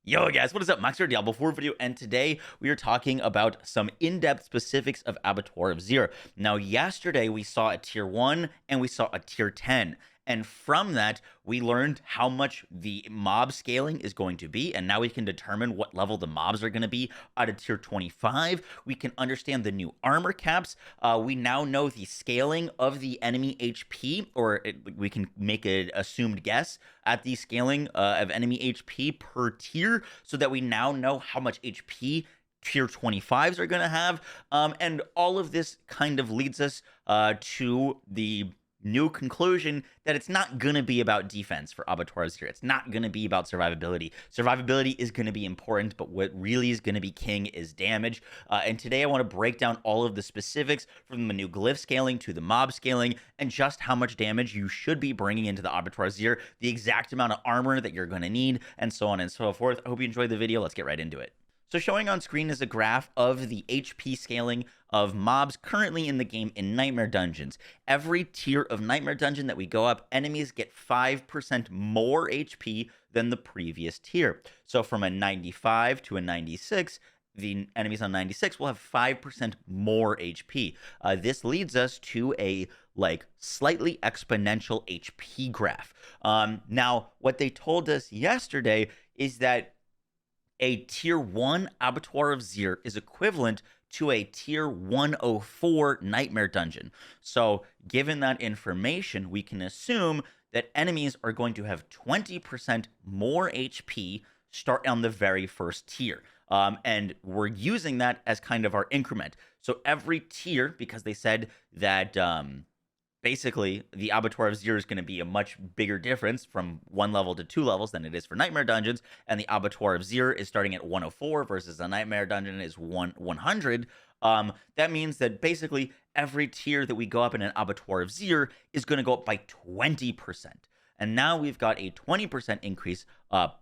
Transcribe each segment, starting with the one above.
Yo guys, what is up? Moxsy Diablo 4 video, and today we are talking about some in-depth specifics of Abattoir of Zir. Now, yesterday we saw a tier 1 and we saw a tier 10. And from that, we learned how much the mob scaling is going to be, and now we can determine what level the mobs are going to be out of tier 25. We can understand the new armor caps. We now know the scaling of the enemy HP, or we can make an assumed guess at the scaling of enemy HP per tier, so that we now know how much HP tier 25s are going to have. And all of this kind of leads us to the new conclusion that it's not going to be about defense for Abattoir of Zir. It's not going to be about survivability. Survivability is going to be important, but what really is going to be king is damage. And today I want to break down all of the specifics from the new glyph scaling to the mob scaling and just how much damage you should be bringing into the Abattoir of Zir, the exact amount of armor that you're going to need, and so on and so forth. I hope you enjoyed the video. Let's get right into it. So showing on screen is a graph of the HP scaling of mobs currently in the game in Nightmare Dungeons. Every tier of Nightmare Dungeon that we go up, enemies get 5% more HP than the previous tier. So from a 95 to a 96, the enemies on 96 will have 5% more HP. This leads us to a slightly exponential HP graph. Now, what they told us yesterday is that a tier 1 Abattoir of Zir is equivalent to a tier 104 Nightmare Dungeon. So given that information, we can assume that enemies are going to have 20% more HP start on the very first tier. And we're using that as kind of our increment. So every tier, because they said that basically, the Abattoir of Zir is going to be a much bigger difference from 1 level to 2 levels than it is for Nightmare Dungeons, and the Abattoir of Zir is starting at 104 versus a Nightmare Dungeon is 100. That means that basically every tier that we go up in an Abattoir of Zir is going to go up by 20%. And now we've got a 20% increase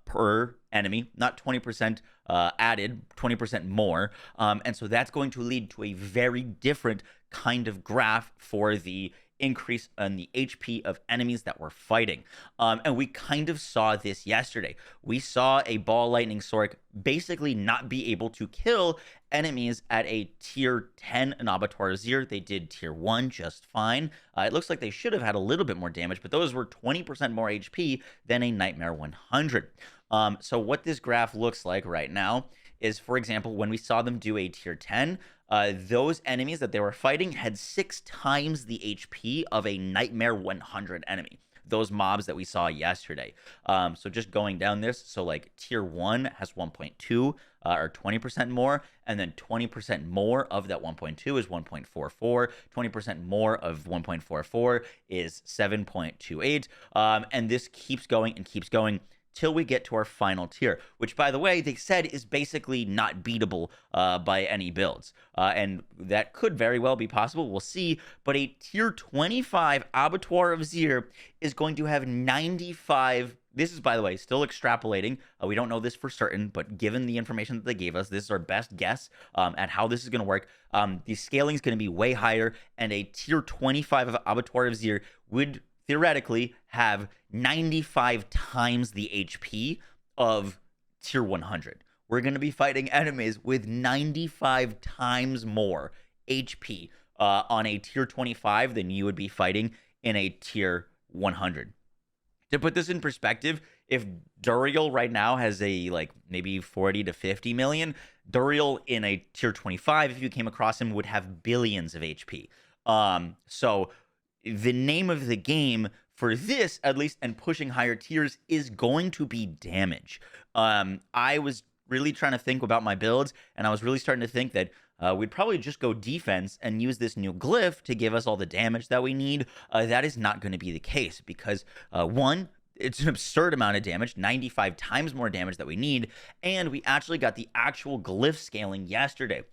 per enemy, not 20% added, 20% more. And so that's going to lead to a very different kind of graph for the increase in the HP of enemies that we're fighting. And we kind of saw this yesterday. We saw a ball lightning sork basically not be able to kill enemies at a tier 10 in Abattoir of Zir. They did tier 1 just fine. It looks like they should have had a little bit more damage, but those were 20% more HP than a Nightmare 100. So what this graph looks like right now is, for example, when we saw them do a tier 10, those enemies that they were fighting had 6 times the HP of a Nightmare 100 enemy. Those mobs that we saw yesterday. So just going down this, so tier 1 has 1.2 or 20% more, and then 20% more of that 1.2 is 1.44. 20% more of 1.44 is 7.28. And this keeps going and keeps going till we get to our final tier, which, by the way, they said is basically not beatable by any builds. And that could very well be possible. We'll see. But a tier 25 Abattoir of Zir is going to have 95. This is, by the way, still extrapolating. We don't know this for certain, but given the information that they gave us, this is our best guess at how this is going to work. The scaling is going to be way higher, and a tier 25 of Abattoir of Zir would theoretically have 95 times the HP of tier 100. We're going to be fighting enemies with 95 times more HP on a tier 25 than you would be fighting in a tier 100. To put this in perspective, if Duriel right now has a maybe 40 to 50 million, Duriel in a tier 25, if you came across him, would have billions of HP. So the name of the game for this, at least, and pushing higher tiers is going to be damage. I was really trying to think about my builds, and I was really starting to think that we'd probably just go defense and use this new glyph to give us all the damage that we need. That is not going to be the case because, one, it's an absurd amount of damage, 95 times more damage that we need, and we actually got the actual glyph scaling yesterday.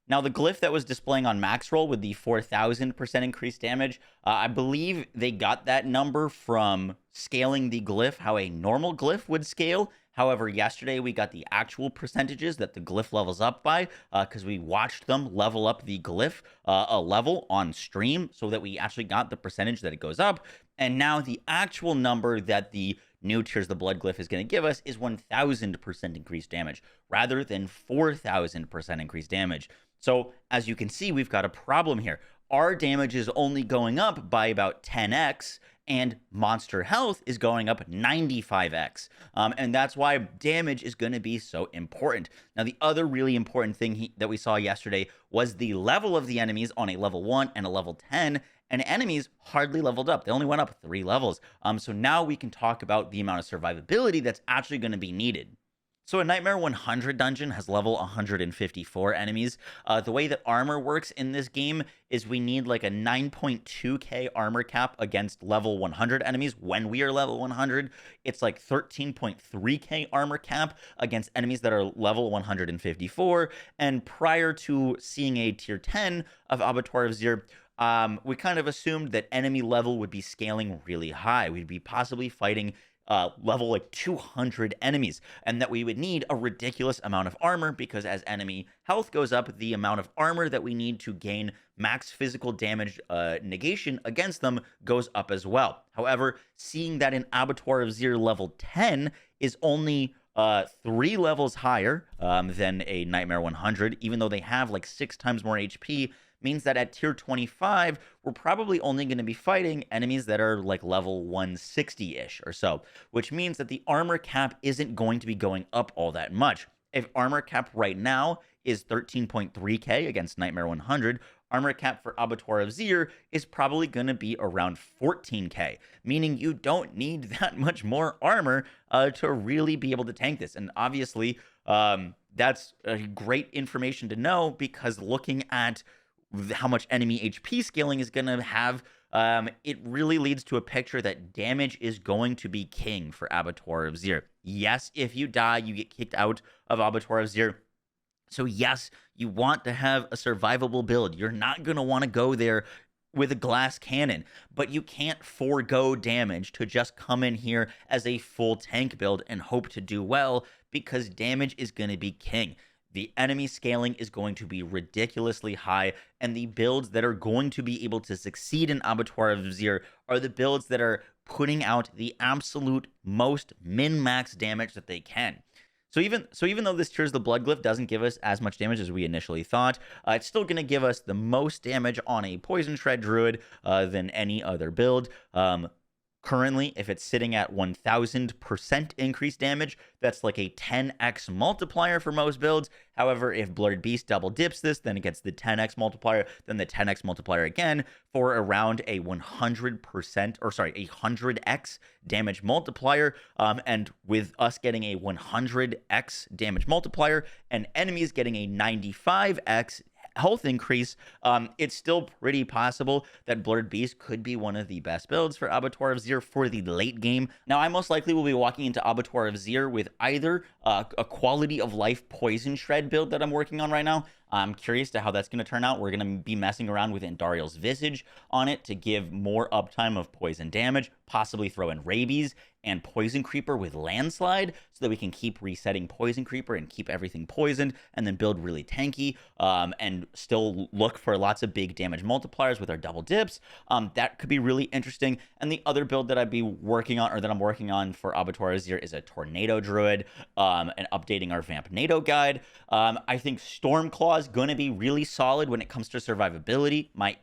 Now, the glyph that was displaying on max roll with the 4,000% increased damage, I believe they got that number from scaling the glyph, how a normal glyph would scale. However, yesterday we got the actual percentages that the glyph levels up by because we watched them level up the glyph a level on stream so that we actually got the percentage that it goes up. And now the actual number that the new Tears of the Blood Glyph is going to give us is 1000% increased damage rather than 4000% increased damage. So as you can see, we've got a problem here. Our damage is only going up by about 10x, and monster health is going up 95x. And that's why damage is going to be so important. Now, the other really important thing that we saw yesterday was the level of the enemies on a level 1 and a level 10, and enemies hardly leveled up. They only went up 3 levels. So now we can talk about the amount of survivability that's actually going to be needed. So a Nightmare 100 dungeon has level 154 enemies. The way that armor works in this game is we need like a 9.2k armor cap against level 100 enemies when we are level 100. It's like 13.3k armor cap against enemies that are level 154. And prior to seeing a tier 10 of Abattoir of Zir, we kind of assumed that enemy level would be scaling really high. We'd be possibly fighting level like 200 enemies, and that we would need a ridiculous amount of armor because as enemy health goes up, the amount of armor that we need to gain max physical damage negation against them goes up as well. However, seeing that an Abattoir of Zir level 10 is only 3 levels higher than a Nightmare 100, even though they have like 6 times more HP, means that at tier 25, we're probably only going to be fighting enemies that are like level 160-ish or so, which means that the armor cap isn't going to be going up all that much. If armor cap right now is 13.3k against Nightmare 100, armor cap for Abattoir of Zir is probably going to be around 14k, meaning you don't need that much more armor to really be able to tank this. And obviously, that's great information to know, because looking at how much enemy HP scaling is going to have, it really leads to a picture that damage is going to be king for Abattoir of Zir. Yes, if you die, you get kicked out of Abattoir of Zir. So yes, you want to have a survivable build. You're not going to want to go there with a glass cannon, but you can't forego damage to just come in here as a full tank build and hope to do well, because damage is going to be king. The enemy scaling is going to be ridiculously high, and the builds that are going to be able to succeed in Abattoir of Zir are the builds that are putting out the absolute most min-max damage that they can. So even though this Tears of the Blood Glyph doesn't give us as much damage as we initially thought, it's still going to give us the most damage on a Poison Shred Druid than any other build. Currently, if it's sitting at 1000% increased damage, that's like a 10x multiplier for most builds. However, if Blurred Beast double dips this, then it gets the 10x multiplier, then the 10x multiplier again for around a 100x damage multiplier. And with us getting a 100x damage multiplier and enemies getting a 95x health increase, it's still pretty possible that Blurred Beast could be one of the best builds for Abattoir of Zir for the late game. Now, I most likely will be walking into Abattoir of Zir with either a quality of life Poison Shred build that I'm working on right now. I'm curious to how that's going to turn out. We're going to be messing around with Andariel's Visage on it to give more uptime of poison damage, possibly throw in Rabies and Poison Creeper with Landslide so that we can keep resetting Poison Creeper and keep everything poisoned, and then build really tanky and still look for lots of big damage multipliers with our double dips. That could be really interesting. And the other build that I'd be working on, or that I'm working on for Abattoir of Zir, is a Tornado Druid and updating our Vamp NATO guide. I think Stormclaw is going to be really solid when it comes to survivability. My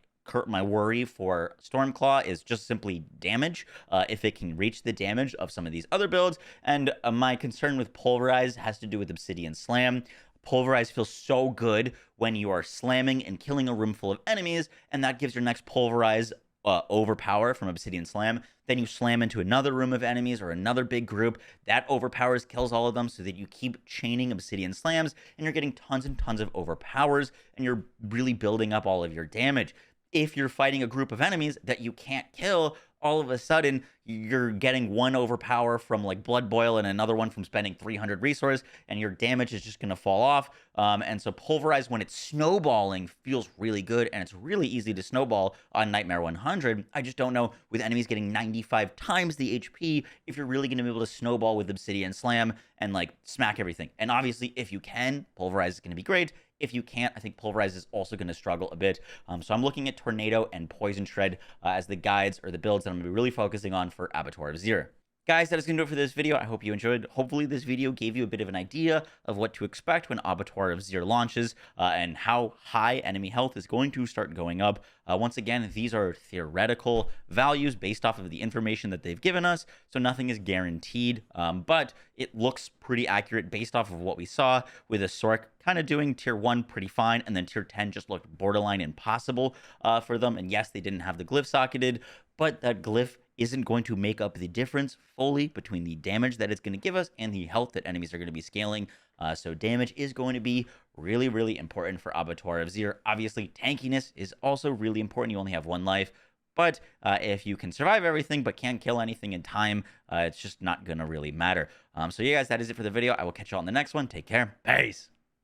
worry for Stormclaw is just simply damage, if it can reach the damage of some of these other builds. And my concern with Pulverize has to do with Obsidian Slam. Pulverize feels so good when you are slamming and killing a room full of enemies, and that gives your next Pulverize overpower from Obsidian Slam. Then you slam into another room of enemies or another big group. That overpowers, kills all of them, so that you keep chaining Obsidian Slams, and you're getting tons and tons of overpowers, and you're really building up all of your damage. If you're fighting a group of enemies that you can't kill, all of a sudden you're getting one overpower from like Blood Boil and another one from spending 300 resource, and your damage is just going to fall off. And so Pulverize, when it's snowballing, feels really good, and it's really easy to snowball on Nightmare 100. I just don't know, with enemies getting 95 times the HP, if you're really going to be able to snowball with Obsidian Slam and like smack everything. And obviously, if you can, Pulverize is going to be great. If you can't, I think Pulverize is also going to struggle a bit. So I'm looking at Tornado and Poison Shred as the guides or the builds that I'm going to be really focusing on for Abattoir of Zir. Guys, that is going to do it for this video. I hope you enjoyed. Hopefully, this video gave you a bit of an idea of what to expect when Abattoir of Zir launches and how high enemy health is going to start going up. Once again, these are theoretical values based off of the information that they've given us, so nothing is guaranteed, but it looks pretty accurate based off of what we saw with a Sork kind of doing tier 1 pretty fine, and then tier 10 just looked borderline impossible for them. And yes, they didn't have the Glyph socketed, but that Glyph isn't going to make up the difference fully between the damage that it's going to give us and the health that enemies are going to be scaling. So damage is going to be really, really important for Abattoir of Zir. Obviously, tankiness is also really important. You only have 1 life. But if you can survive everything but can't kill anything in time, it's just not going to really matter. So yeah, guys, that is it for the video. I will catch you all in the next one. Take care. Peace.